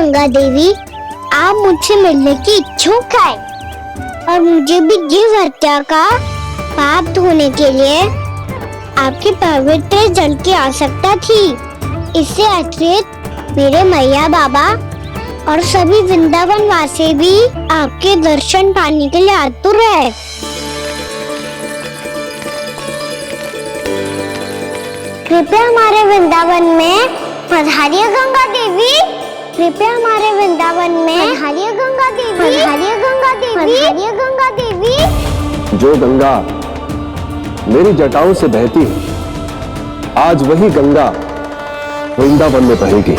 गंगा देवी, आप मुझसे मिलने की इच्छुक है और मुझे भी जीव हत्या का पाप धोने के लिए आपके पवित्र जल की आवश्यकता थी। इससे अतिरिक्त मेरे मैया बाबा और सभी वृंदावन वासी भी आपके दर्शन पाने के लिए आतुर है। कृपया हमारे वृंदावन में पधारिए गंगा देवी। कृपया हमारे वृंदावन में पधारिए गंगा देवी। पधारिए गंगा देवी। पधारिए गंगा देवी। जो गंगा मेरी जटाओं से बहती है, आज वही गंगा वृंदावन में बहेगी।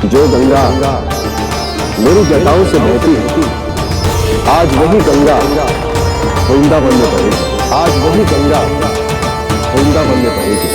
जो गंगा मेरी जटाओं से बहती है, आज वही गंगा वृंदावन में बहेगी। आज वही गंगा वृंदावन में बहेगी।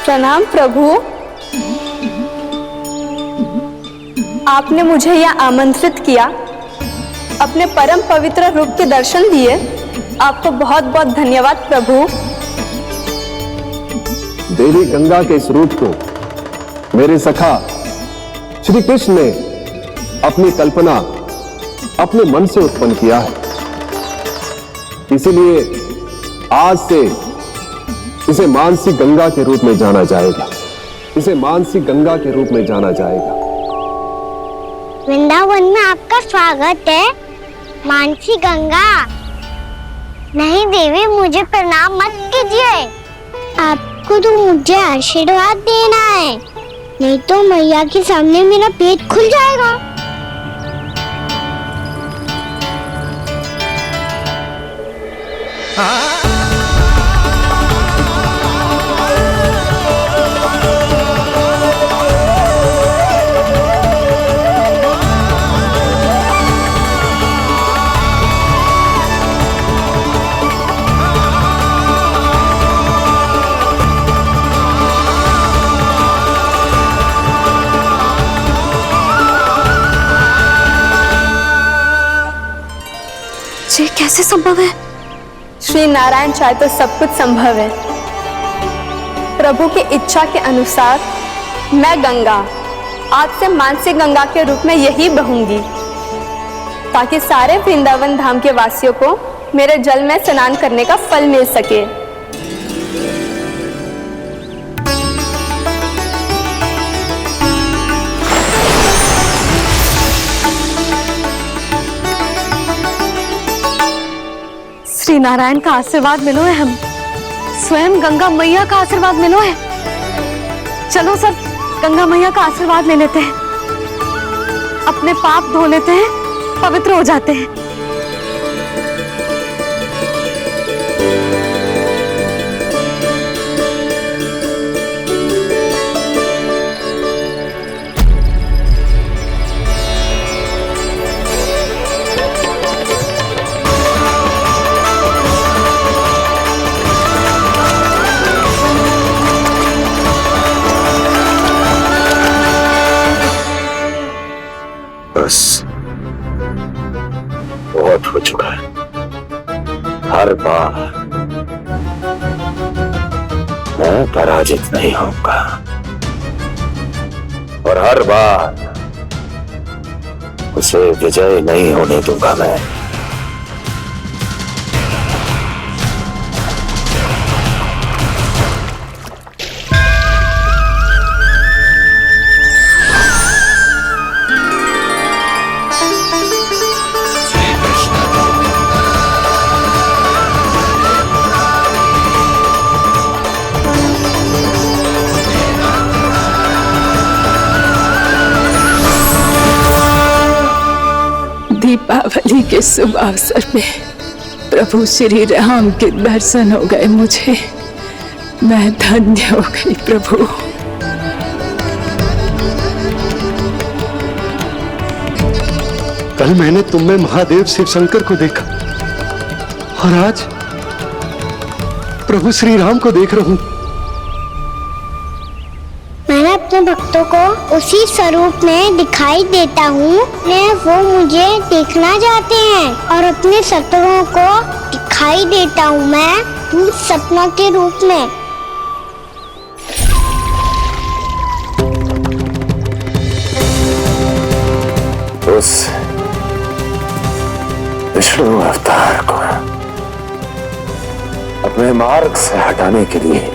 प्रणाम प्रभु, आपने मुझे यह आमंत्रित किया, अपने परम पवित्र रूप के दर्शन दिए। आपको बहुत बहुत धन्यवाद प्रभु। देवी गंगा के इस रूप को मेरे सखा श्री कृष्ण ने अपनी कल्पना अपने मन से उत्पन्न किया है। इसीलिए आज से इसे मानसी गंगा के रूप में जाना जाएगा। इसे मानसी गंगा के रूप में जाना जाएगा। वृंदावन में आपका स्वागत है मानसी गंगा। नहीं देवी, मुझे प्रणाम मत कीजिए। आपको तो मुझे आशीर्वाद देना है, नहीं तो मैया के सामने मेरा पेट खुल जाएगा। ये कैसे संभव है? श्री नारायण चाहे तो सब कुछ संभव है। प्रभु की इच्छा के अनुसार मैं गंगा आज से मानसी गंगा के रूप में यही बहूंगी, ताकि सारे वृंदावन धाम के वासियों को मेरे जल में स्नान करने का फल मिल सके। श्री नारायण का आशीर्वाद मिलो है, हम स्वयं गंगा मैया का आशीर्वाद मिलो है। चलो सब गंगा मैया का आशीर्वाद ले लेते हैं, अपने पाप धो लेते हैं, पवित्र हो जाते हैं। बस बहुत हो चुका है। हर बार मैं पराजित नहीं होऊंगा और हर बार उसे विजय नहीं होने दूंगा मैं। दीपावली होली के शुभ अवसर में प्रभु श्री राम के दर्शन हो गए मुझे। मैं धन्य हो गई प्रभु। कल मैंने तुम में महादेव शिव शंकर को देखा और आज प्रभु श्री राम को देख रहा हूं। मैं अपने भक्तों को उसी स्वरूप में दिखाई देता हूँ। वो मुझे देखना चाहते हैं और अपने शत्रुओं को दिखाई देता हूँ मैं सपना के रूप में। उस विष्णु अवतार को अपने मार्ग से हटाने के लिए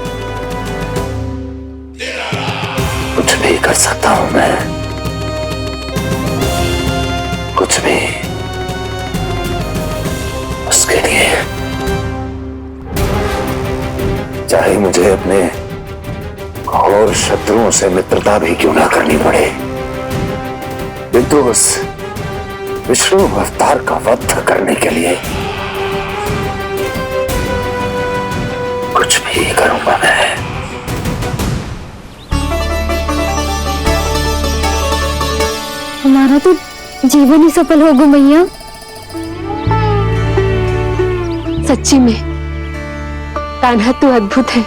कुछ भी कर सकता हूं मैं, कुछ भी। उसके लिए चाहे मुझे अपने घोर शत्रुओं से मित्रता भी क्यों ना करनी पड़े, किंतु उस विष्णु अवतार का वध करने के लिए कुछ भी करूंगा मैं। हमारा तो जीवन ही सफल हो गया मैया। सच्ची में कान्हा तू अद्भुत है।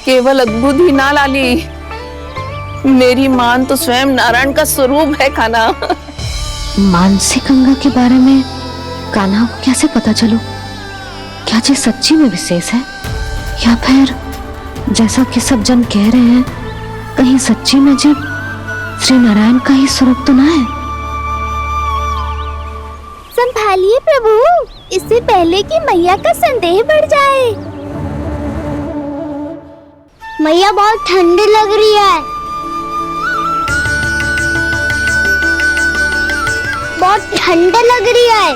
केवल अद्भुत ही ना लाली, मेरी मान तो स्वयं नारायण का स्वरूप है कान्हा। मानसी गंगा के बारे में कान्हा को कैसे पता चलो? क्या ये सच्ची में विशेष है या फिर जैसा कि सब जन कह रहे हैं कहीं सच्ची में जी श्री नारायण का ही स्वरूप तो ना है? संभालिए प्रभु, इससे पहले कि मैया का संदेह बढ़ जाए। मैया बहुत ठंडी लग रही है, बहुत ठंडा लग रही है।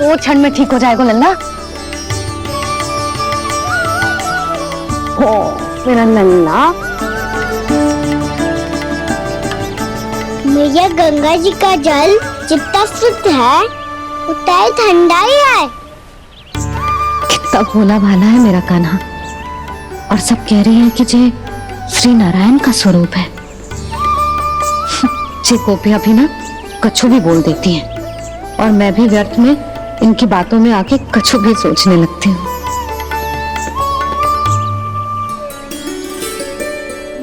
वो क्षण में ठीक हो जाएगा लल्ला। ओ मेरा लल्ला। मैया गंगा जी का जल जितना शुद्ध है उतना ही ठंडा ही है। कितना भोला भाला है मेरा कान्हा। और सब कह रही हैं कि ये श्री नारायण का स्वरूप है। ये गोपियां भी ना कछु भी बोल देती हैं और मैं भी व्यर्थ में इनकी बातों में आके कछु भी सोचने लगती हूँ।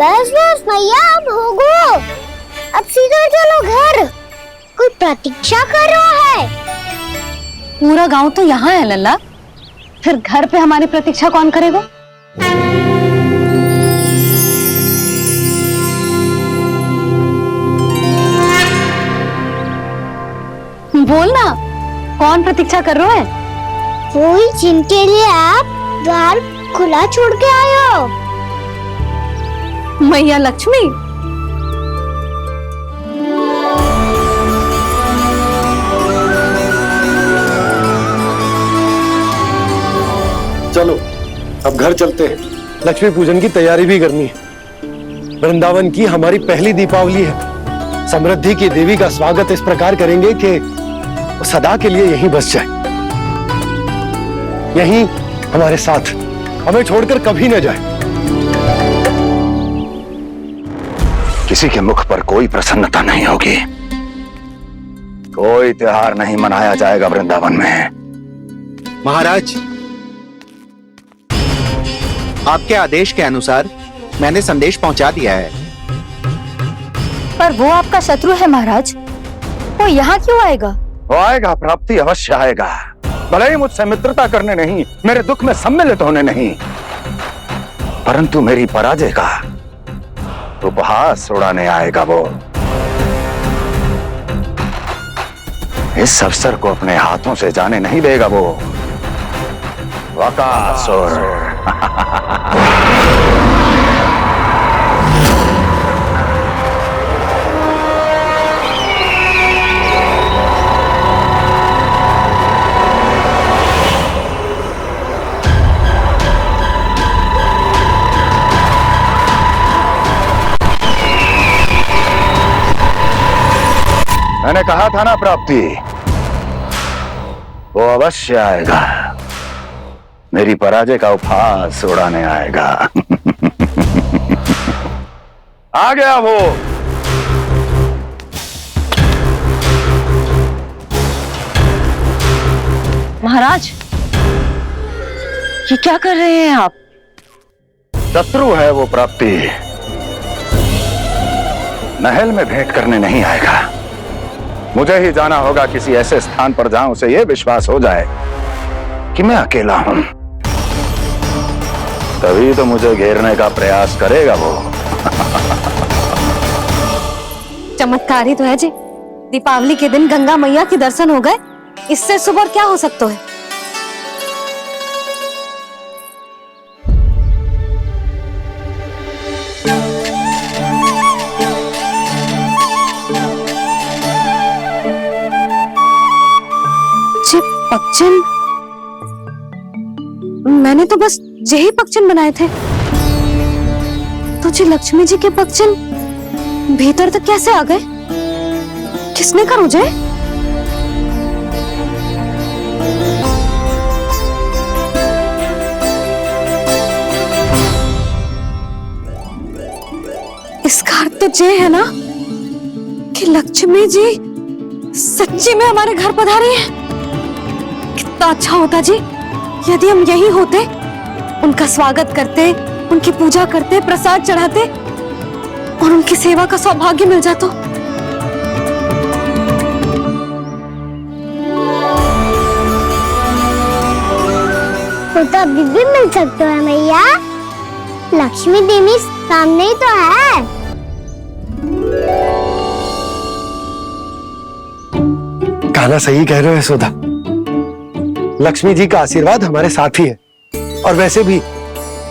बस बस मैया, अब हो गो, अब सीधा चलो घर। कोई प्रतीक्षा कर रहा है। पूरा गांव तो यहाँ है लल्ला, फिर घर पे हमारी प्रतीक्षा कौन करेगा? बोलना, कौन प्रतीक्षा कर रहा है? वही जिनके लिए आप द्वार खुला छोड़ के आए हो। मैया लक्ष्मी। चलो अब घर चलते हैं। लक्ष्मी पूजन की तैयारी भी करनी है। वृंदावन की हमारी पहली दीपावली है। समृद्धि की देवी का स्वागत इस प्रकार करेंगे कि वो सदा के लिए यहीं बस जाए, यहीं हमारे साथ, हमें छोड़कर कभी न जाए। किसी के मुख पर कोई प्रसन्नता नहीं होगी, कोई त्योहार नहीं मनाया जाएगा वृंदावन में। महाराज, आपके आदेश के अनुसार मैंने संदेश पहुंचा दिया है। पर वो आपका शत्रु है महाराज, वो यहाँ क्यों आएगा? वो आएगा, प्राप्ति अवश्य आएगा। भले ही मुझसे मित्रता करने नहीं, मेरे दुख में सम्मिलित होने नहीं, परंतु मेरी पराजय का उपहास उड़ाने आएगा वो। इस अवसर को अपने हाथों से जाने नहीं देगा वो वकासुर। मैंने कहा था ना प्राप्ति, वो अवश्य आएगा, मेरी पराजय का उपहास उड़ाने आएगा। आ गया वो। महाराज, ये क्या कर रहे हैं आप? शत्रु है वो प्राप्ति, महल में भेंट करने नहीं आएगा। मुझे ही जाना होगा किसी ऐसे स्थान पर जहां उसे यह विश्वास हो जाए कि मैं अकेला हूं, तभी तो मुझे घेरने का प्रयास करेगा वो। चमत्कार ही तो है जी, दीपावली के दिन गंगा मैया के दर्शन हो गए, इससे शुभ और क्या हो सकता है। पक्षिन, मैंने तो बस यही पक्षिन बनाए थे, तो जी लक्ष्मी जी के पक्षिन भीतर तक कैसे आ गए? किसने कर मुझे? इसका अर्थ तो ये है ना कि लक्ष्मी जी सच्ची में हमारे घर पधारी है। कितना अच्छा होता जी यदि हम यही होते, उनका स्वागत करते, उनकी पूजा करते, प्रसाद चढ़ाते और उनकी सेवा का सौभाग्य मिल जाता। तो अभी भी मिल सकते हैं मैया, लक्ष्मी देवी सामने ही तो है। कान्हा सही कह रहे हो यशोदा, लक्ष्मी जी का आशीर्वाद हमारे साथ ही है, और वैसे भी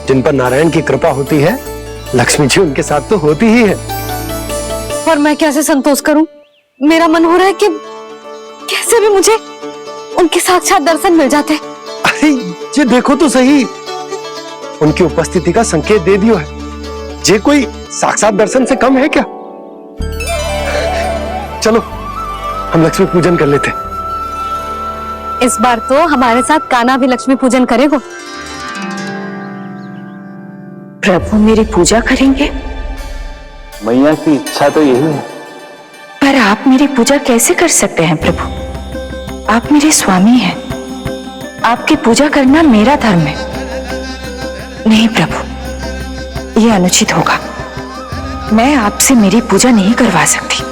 जिन पर नारायण की कृपा होती है, लक्ष्मी जी उनके साथ तो होती ही है। और मैं कैसे संतोष करूं? मेरा मन हो रहा है कि कैसे भी मुझे उनके साक्षात दर्शन मिल जाते। अरे ये देखो तो सही, उनकी उपस्थिति का संकेत दे दियो है। ये कोई साक्षात दर्शन से कम है क्या? चलो हम लक्ष्मी पूजन कर लेते। इस बार तो हमारे साथ कान्हा भी लक्ष्मी पूजन करेगा। प्रभु मेरी पूजा करेंगे? मैया की इच्छा तो यही है। पर आप मेरी पूजा कैसे कर सकते हैं प्रभु? आप मेरे स्वामी हैं, आपकी पूजा करना मेरा धर्म है। नहीं प्रभु, ये अनुचित होगा, मैं आपसे मेरी पूजा नहीं करवा सकती।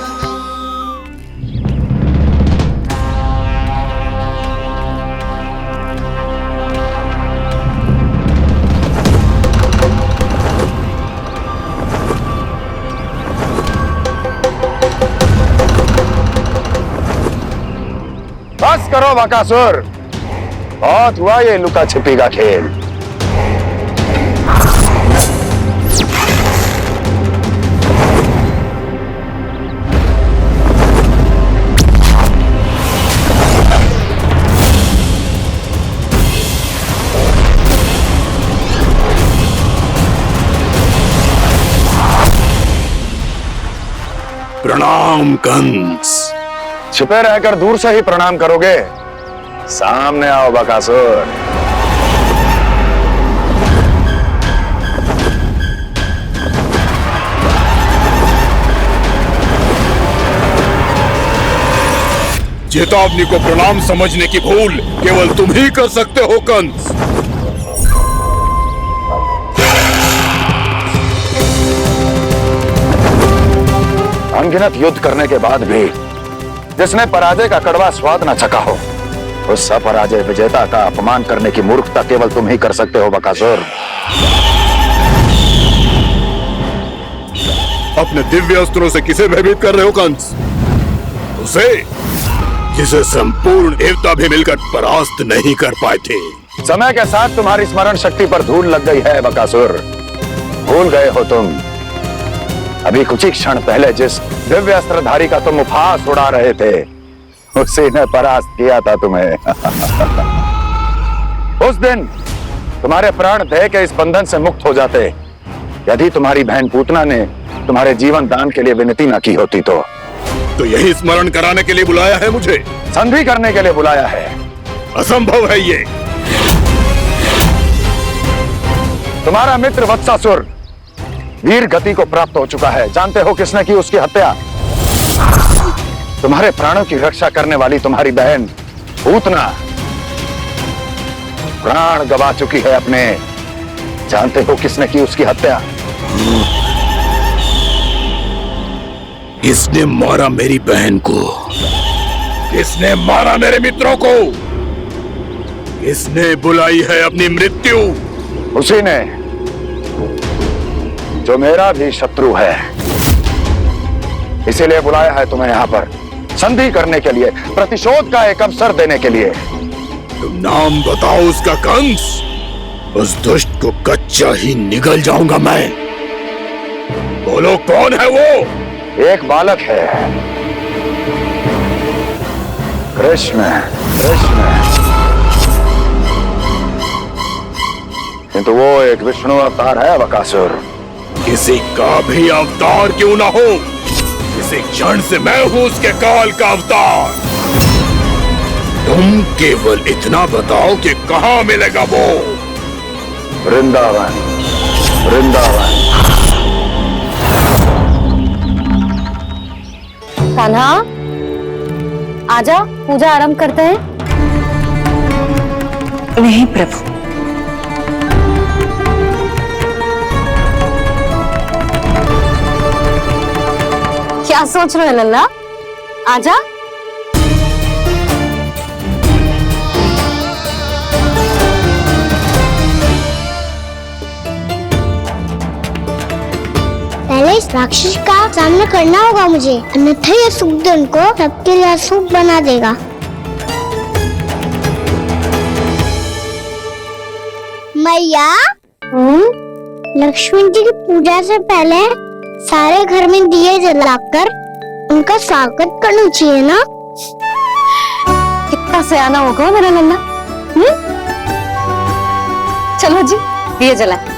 बस करो बकासुर, बहुत हुआ ये लुका छिपी का खेल। प्रणाम कंस। छिपे रहकर दूर से ही प्रणाम करोगे? सामने आओ बकासुर। चेतावनी को प्रणाम समझने की भूल केवल तुम ही कर सकते हो कंस। अनगिनत युद्ध करने के बाद भी जिसने पराजय का कड़वा स्वाद न चखा हो, उस अपराजय विजेता का अपमान करने की मूर्खता केवल तुम ही कर सकते हो बकासुर। अपने दिव्य अस्त्रों से किसे भयभीत कर रहे हो कंस? उसे जिसे संपूर्ण देवता भी मिलकर परास्त नहीं कर पाए थे। समय के साथ तुम्हारी स्मरण शक्ति पर धूल लग गई है बकासुर, भूल गए हो तुम अभी कुछ ही क्षण पहले जिस दिव्य अस्त्रधारी का तुम उपहास उड़ा रहे थे, उसी ने परास्त किया था तुम्हें। उस दिन तुम्हारे प्राण दे के इस बंधन से मुक्त हो जाते यदि तुम्हारी बहन पूतना ने तुम्हारे जीवन दान के लिए विनती न की होती तो। तो यही स्मरण कराने के लिए बुलाया है मुझे? संधि करने के लिए बुलाया है। असंभव है ये। तुम्हारा मित्र वत्सासुर वीर गति को प्राप्त हो चुका है। जानते हो किसने की उसकी हत्या? तुम्हारे प्राणों की रक्षा करने वाली तुम्हारी बहन पूतना प्राण गवा चुकी है अपने। जानते हो किसने की उसकी हत्या? किसने मारा मेरी बहन को? किसने मारा मेरे मित्रों को? किसने बुलाई है अपनी मृत्यु? उसी ने जो मेरा भी शत्रु है। इसीलिए बुलाया है तुम्हें यहाँ पर संधि करने के लिए, प्रतिशोध का एक अवसर देने के लिए। तुम नाम बताओ उसका कंस। उस दुष्ट को कच्चा ही निगल जाऊंगा मैं। बोलो कौन है वो? एक बालक है, कृष्ण। किंतु वो एक विष्णु अवतार है बकासुर। किसी का भी अवतार क्यों ना हो, इसी क्षण से मैं हूं उसके काल का अवतार। तुम केवल इतना बताओ कि कहां मिलेगा वो? वृंदावन। कान्हा, आजा, पूजा आरंभ करते हैं। नहीं प्रभु, क्या सोच रहे हो लल्ला? आजा। पहले इस राक्षस का सामना करना होगा मुझे, अन्यथा ये सूदन को सबके लिए अशुभ बना देगा। मैया, लक्ष्मी जी की पूजा से पहले सारे घर में दिए जलाकर उनका स्वागत करना चाहिए ना? कितना सयाना होगा मेरा लल्ला। चलो जी, दिए जलाए।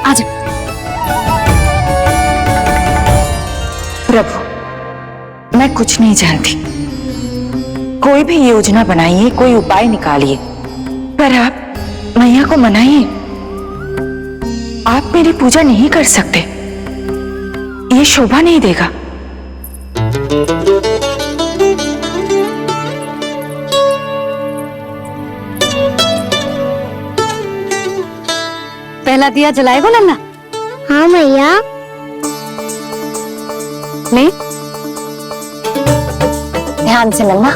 आजा। प्रभु, मैं कुछ नहीं जानती। कोई भी योजना बनाइए, कोई उपाय निकालिए, पर आप मैया को मनाइए। आप मेरी पूजा नहीं कर सकते, ये शोभा नहीं देगा। पहला दिया जलाएगा लल्ला? हाँ मैया। ले, ध्यान से लल्ला।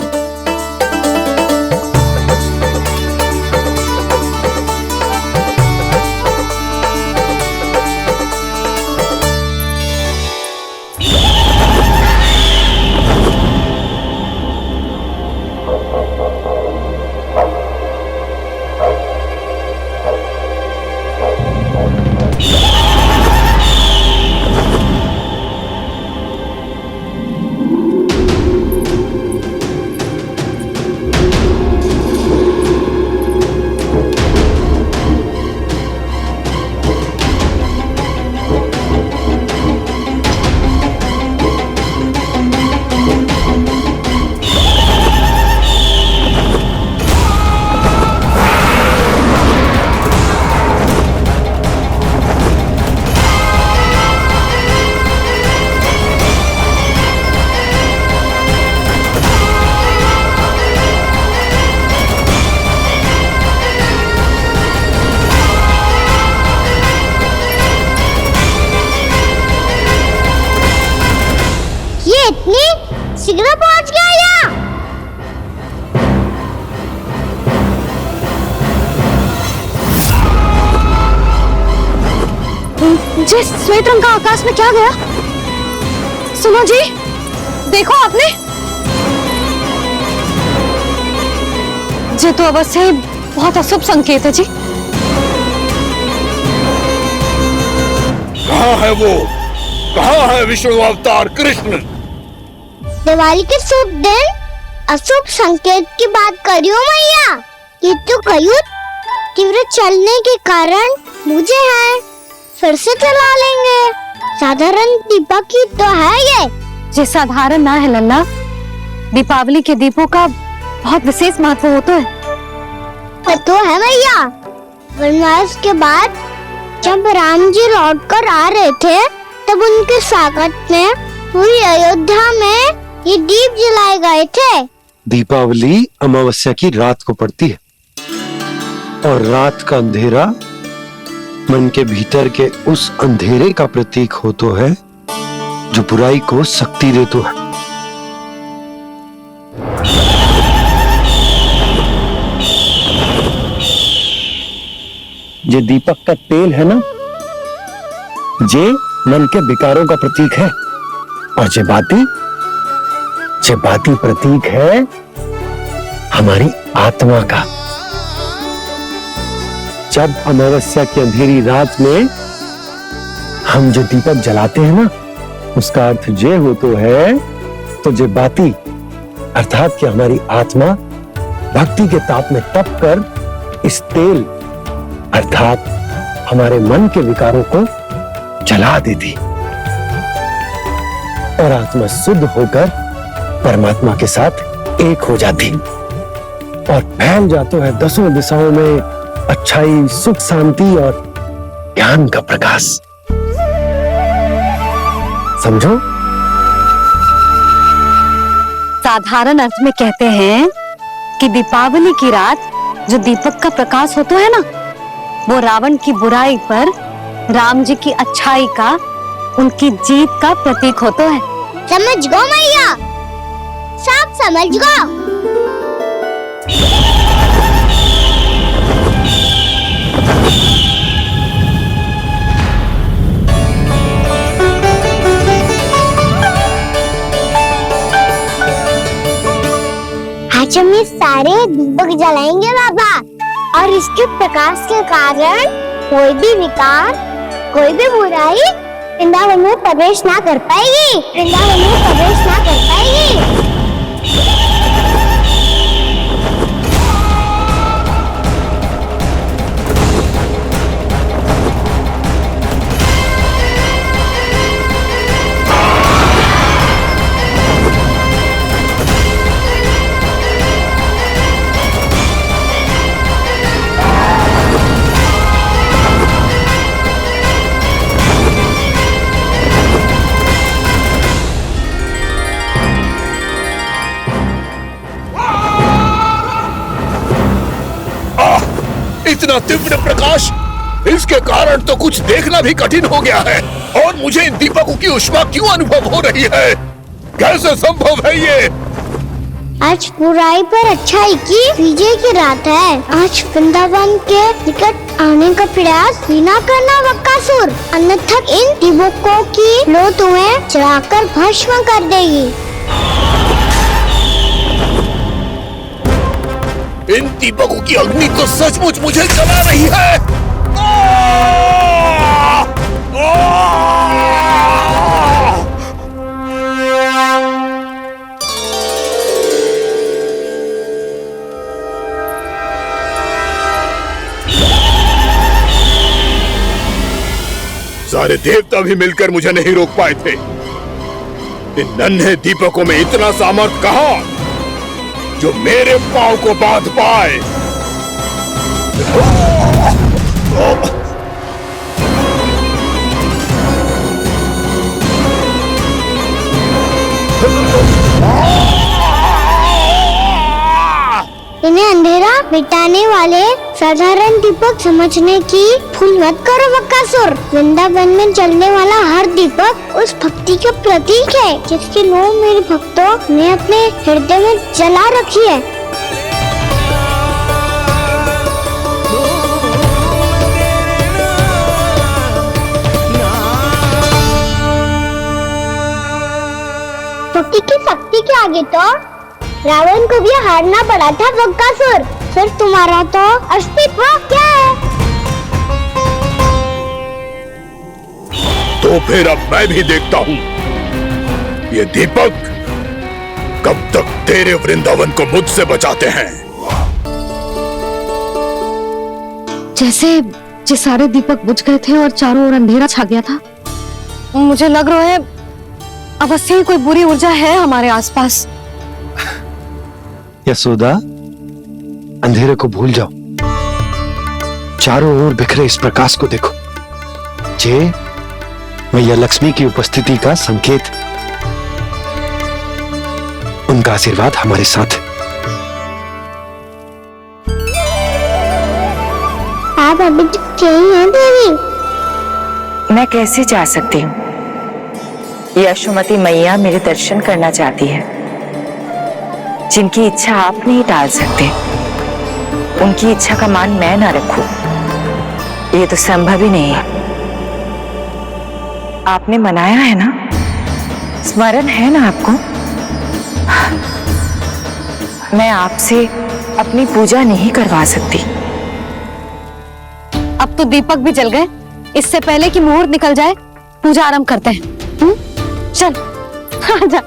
इतनी शीघ्र पहुंच गया यहाँ? जी, श्वेत रंग का आकाश में क्या गया? सुनो जी, देखो आपने। ये तो अवश्य ही बहुत अशुभ संकेत है जी। कहाँ है वो? कहाँ है विष्णु अवतार कृष्ण? दिवाली के शुभ दिन अशुभ संकेत की बात करियो मैया। ये तो कयुत तीव्र चलने के कारण मुझे है, फिर से चला लेंगे। साधारण दीपक ही तो है ये, ये साधारण ना है लल्ला। दीपावली के दीपों का बहुत विशेष महत्व होता है। तो है भैया, वनवास के बाद जब राम जी लौट कर आ रहे थे तब उनके स्वागत में पूरी अयोध्या में ये दीप जलाए गए थे। दीपावली अमावस्या की रात को पड़ती है और रात का अंधेरा मन के भीतर के उस अंधेरे का प्रतीक हो तो है जो बुराई को शक्ति दे तो है। ये दीपक का तेल है ना, ये मन के विकारों का प्रतीक है, और ये बाती प्रतीक है हमारी आत्मा का। जब अमावस्या की अंधेरी रात में हम जो दीपक जलाते हैं ना, उसका अर्थ ये हो तो है, तो ये बाती अर्थात कि हमारी आत्मा भक्ति के ताप में तप कर इस तेल अर्थात हमारे मन के विकारों को जला देती और आत्मा शुद्ध होकर परमात्मा के साथ एक हो जाती और फैल जाता है दसों दिशाओं में अच्छाई, सुख, शांति और ज्ञान का प्रकाश। समझो? साधारण अर्थ में कहते हैं कि दीपावली की रात जो दीपक का प्रकाश होता है ना, वो रावण की बुराई पर राम जी की अच्छाई का, उनकी जीत का प्रतीक होता है। समझ गो मैया, सब समझ गो। आज हम ये सारे दीपक जलाएंगे बाबा, और इसके प्रकाश के कारण कोई भी विकार, कोई भी बुराई वृंदावन में प्रवेश ना कर पाएगी, वृंदावन में प्रवेश ना कर पाएगी। इतना तीव्र प्रकाश, इसके कारण तो कुछ देखना भी कठिन हो गया है। और मुझे इन दीपकों की ऊष्मा क्यों अनुभव हो रही है? कैसे संभव है ये? आज बुराई पर अच्छाई की विजय की रात है। आज वृंदावन के निकट आने का प्रयास बिना करना बक्कासुर, अन्यथा इन दीपकों की लो तुम्हें जलाकर भस्म कर देगी। इन दीपकों की अग्नि तो सचमुच मुझे जला रही है। सारे देवता भी मिलकर मुझे नहीं रोक पाए थे। इन नन्हे दीपकों में इतना सामर्थ्य कहां जो मेरे पांव को बांध पाए। इन्हें अंधेरा मिटाने वाले साधारण दीपक समझने की भूल मत करो बक्कासुर। वृंदावन में जलने वाला हर दीपक उस भक्ति का प्रतीक है जिसकी लो मेरे भक्तों ने अपने हृदय में जला रखी है। भक्ति की शक्ति के आगे तो रावण को भी हारना पड़ा था बक्कासुर। फिर तुम्हारा तो अस्तित्व क्या है? तो फिर अब मैं भी देखता हूँ ये दीपक कब तक तेरे वृंदावन को मुझसे बचाते हैं। जैसे ये सारे दीपक बुझ गए थे और चारों ओर अंधेरा छा गया था, मुझे लग रहा है अवश्य ही कोई बुरी ऊर्जा है हमारे आसपास। यशोदा, अंधेरे को भूल जाओ, चारों ओर बिखरे इस प्रकाश को देखो। ये मैया लक्ष्मी की उपस्थिति का संकेत, उनका आशीर्वाद हमारे साथ है। आप अभी तक यही हैं देवी? मैं कैसे जा सकती हूँ? यशोमती मैया मेरे दर्शन करना चाहती है, जिनकी इच्छा आप नहीं टाल सकते। उनकी इच्छा का मान मैं ना रखूं, ये तो संभव ही नहीं है। आपने मनाया है ना, स्मरण है ना आपको? मैं आपसे अपनी पूजा नहीं करवा सकती। अब तो दीपक भी जल गए, इससे पहले कि मुहूर्त निकल जाए पूजा आरंभ करते हैं। चल आजा।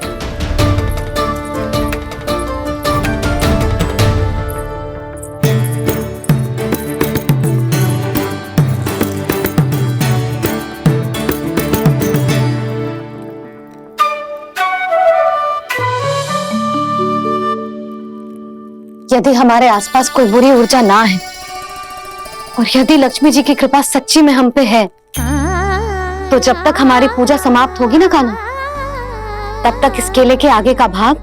यदि हमारे आसपास कोई बुरी ऊर्जा ना है और यदि लक्ष्मी जी की कृपा सच्ची में हम पे है, तो जब तक हमारी पूजा समाप्त होगी ना कान्हा, तब तक इस केले के आगे का भाग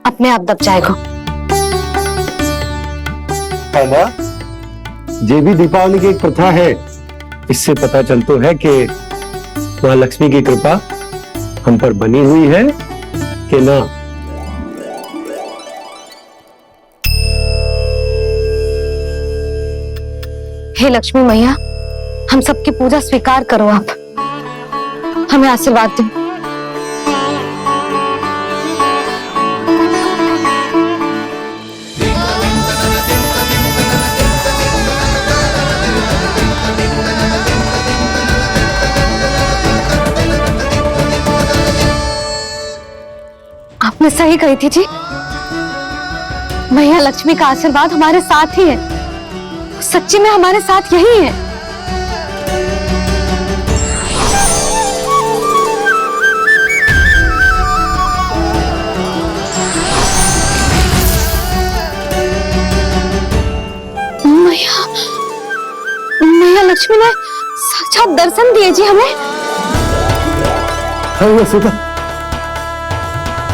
अपने आप दब जाएगा। कान्हा, ये भी दीपावली की एक प्रथा है। इससे पता चलता है कि मां लक्ष्मी की कृपा हम पर बनी हुई है कि ना। हे लक्ष्मी मैया, हम सबकी पूजा स्वीकार करो, आप हमें आशीर्वाद दो। आपने सही कही थी जी, मैया लक्ष्मी का आशीर्वाद हमारे साथ ही है। सच्ची में हमारे साथ यही है। मैया लक्ष्मी ने साक्षात दर्शन दिए जी हमें। हाँ यशोदा,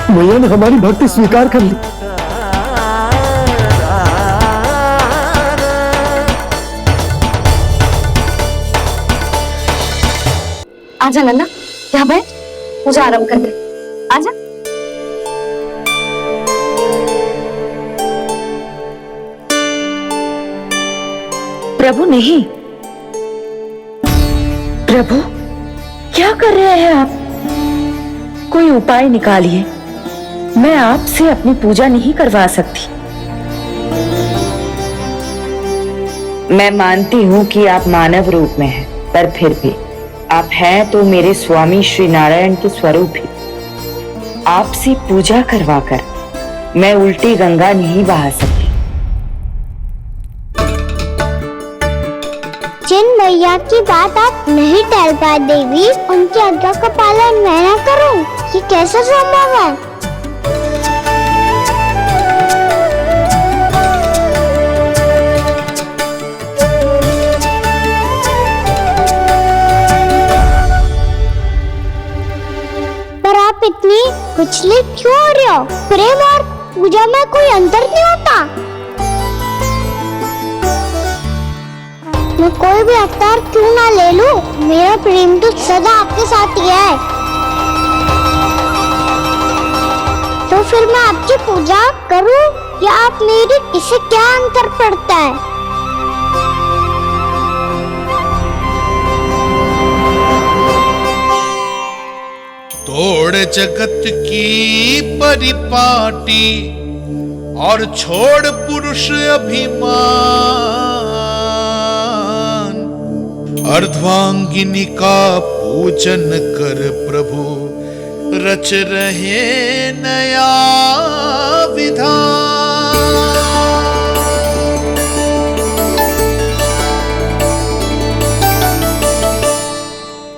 मैया ने हमारी भक्ति स्वीकार कर ली। आजा नन्ना, यहाँ बैठ, पूजा आरंभ कर दे। आजा। प्रभु नहीं, प्रभु क्या कर रहे हैं आप? कोई उपाय निकालिए, मैं आपसे अपनी पूजा नहीं करवा सकती। मैं मानती हूँ कि आप मानव रूप में हैं, पर फिर भी आप हैं तो मेरे स्वामी श्री नारायण के स्वरूप ही। आपसे पूजा करवाकर मैं उल्टी गंगा नहीं बहा सकती। जिन मैया की बात आप नहीं टाल पाए देवी, उनकी आज्ञा का पालन मैं ना करूं, ये कैसे संभव है? पर आप इतनी विचलित क्यों हो रहे हो? प्रेम और पूजा में कोई अंतर नहीं होता। मैं कोई भी अवतार क्यों ना ले लूं, मेरा प्रेम तो सदा आपके साथ ही है। तो फिर मैं आपकी पूजा करूं या आप मेरी, इससे क्या अंतर पड़ता है? तोड़ जगत की परिपाटी और छोड़ पुरुष अभिमान, अर्धांगिनी का पूजन कर प्रभु रच रहे नया विधान।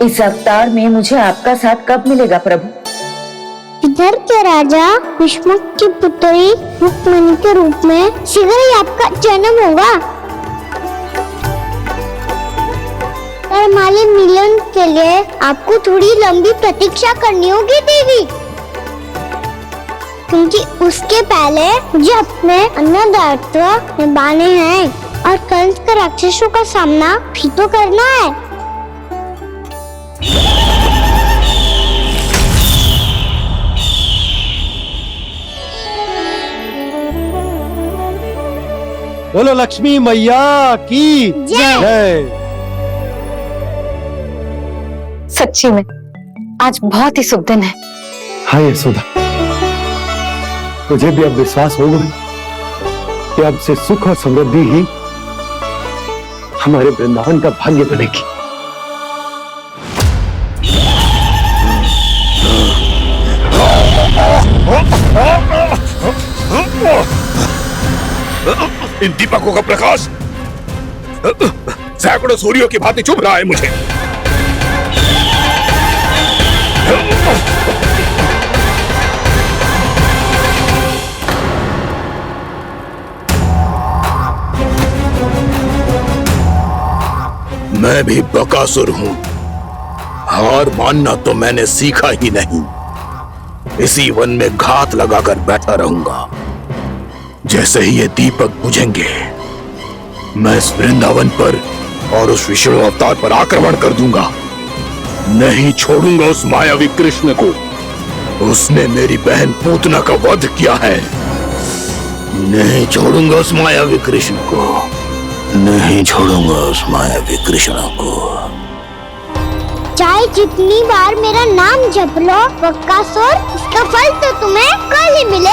इस अवतार में मुझे आपका साथ कब मिलेगा प्रभु? इधर के राजा भीष्म की पुत्री रुक्मिणी के रूप में शीघ्र ही आपका जन्म होगा। पर हमारे मिलन के लिए आपको थोड़ी लंबी प्रतीक्षा करनी होगी देवी, क्योंकि उसके पहले मुझे अपने अन्य दायित्व निभाने हैं और कंस के राक्षसों का सामना भी तो करना है। बोलो लक्ष्मी मैया की जय। सच्ची में आज बहुत ही शुभ दिन है। हाँ यशोदा, मुझे भी अब विश्वास हो गया कि अब से सुख और समृद्धि ही हमारे वृंदावन का भाग्य बनेगी। इन दीपकों का प्रकाश सैकड़ों सूर्यों की भांति चुभ रहा है मुझे। मैं भी बकासुर हूं, हार मानना तो मैंने सीखा ही नहीं। इसी वन में घात लगाकर बैठा रहूंगा। जैसे ही ये दीपक बुझेंगे, मैं इस वृंदावन पर और उस विष्णु अवतार पर आक्रमण कर दूंगा। नहीं छोड़ूंगा उस मायावी कृष्ण को। उसने मेरी बहन पूतना का वध किया है। नहीं छोड़ूंगा उस मायावी कृष्ण को। नहीं छोड़ूंगा उस मायावी कृष्ण को। चाहे जितनी बार मेरा नाम जप लो बकासुर, इसका फल तो तुम्हें कल ही मिलेगा।